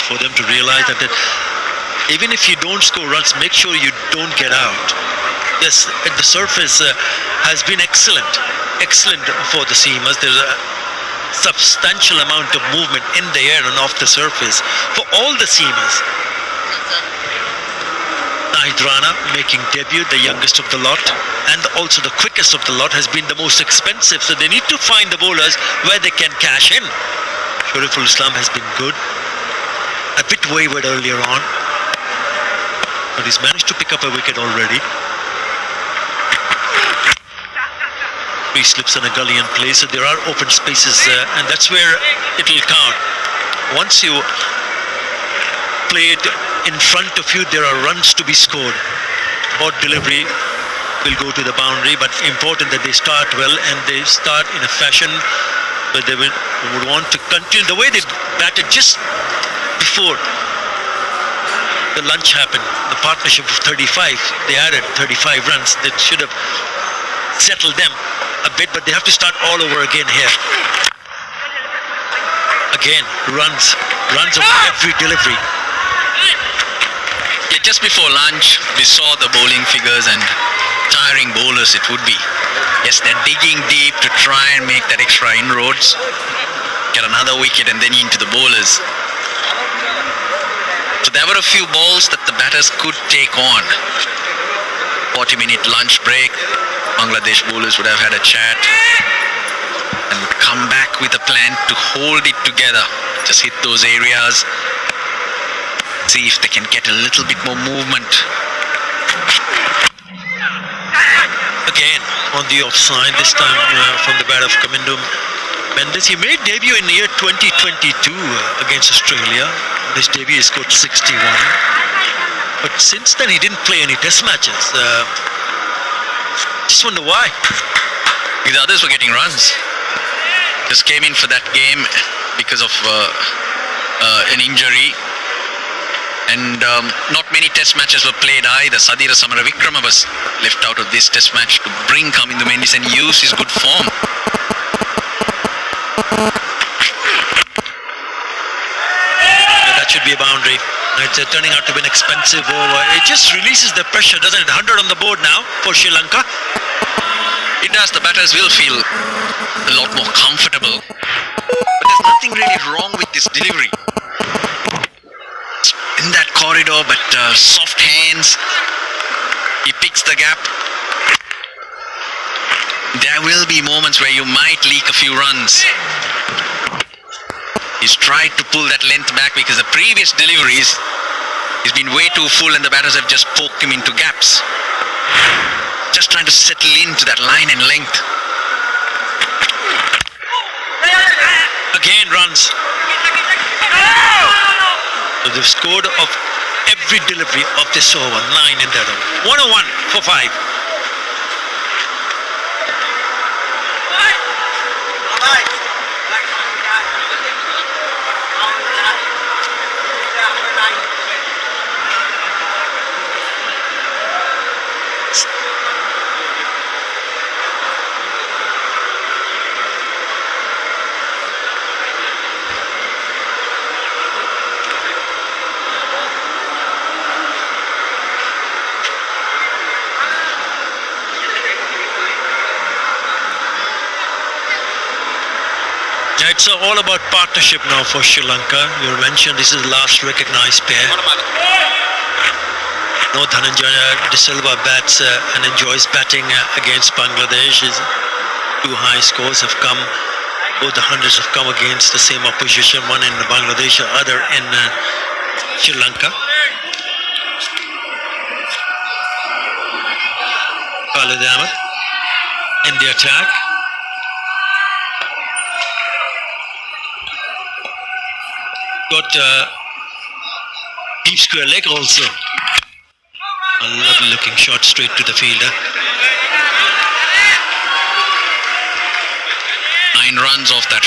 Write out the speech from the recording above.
for them to realize that even if you don't score runs, make sure you don't get out. Yes, the surface has been excellent for the seamers. There's a substantial amount of movement in the air and off the surface for all the seamers. Nahid Rana making debut, the youngest of the lot, and also the quickest of the lot, has been the most expensive. So they need to find the bowlers where they can cash in. Shoriful Islam has been good, a bit wayward earlier on, but he's managed to pick up a wicket already. Three slips and a gully in place, so there are open spaces, and that's where it will count. Once you play it in front of you, there are runs to be scored. Odd delivery will go to the boundary, but important that they start well and they start in a fashion where they would want to continue the way they batted just before the lunch happened. The partnership of 35, they added 35 runs. That should have settled them a bit, but they have to start all over again here. Again, runs of every delivery. Yeah, just before lunch, we saw the bowling figures, and tiring bowlers it would be. Yes, they're digging deep to try and make that extra inroads, get another wicket, and then into the bowlers. So there were a few balls that the batters could take on. 40-minute lunch break. Bangladesh bowlers would have had a chat and would come back with a plan to hold it together. Just hit those areas, see if they can get a little bit more movement. Again on the offside, this time from the bat of Kamindum Mendes. He made debut in the year 2022 against Australia. This debut he scored 61, but since then he didn't play any test matches. Just wonder why. The others were getting runs. Just came in for that game because of an injury, and not many test matches were played either. Sadira Samaravikrama was left out of this test match to bring Kamindu Mendes and use his good form. That should be a boundary. It's turning out to be an expensive over. It just releases the pressure, doesn't it? 100 on the board now for Sri Lanka. It does. The batters will feel a lot more comfortable. But there's nothing really wrong with this delivery. In that corridor, but soft hands. He picks the gap. There will be moments where you might leak a few runs. He's tried to pull that length back because the previous deliveries, he's been way too full and the batters have just poked him into gaps. Just trying to settle into that line and length. Again runs. So they've scored of every delivery of this over. 9 in that over. 101 for 5. It's all about partnership now for Sri Lanka. You mentioned this is the last recognized pair. No, Dhananjaya De Silva bats and enjoys batting against Bangladesh. His 2 high scores have come. Both the hundreds have come against the same opposition, one in Bangladesh, the other in Sri Lanka. Khalid Ahmed in the attack. Got deep square leg also. A lovely looking shot straight to the fielder. 9 runs off that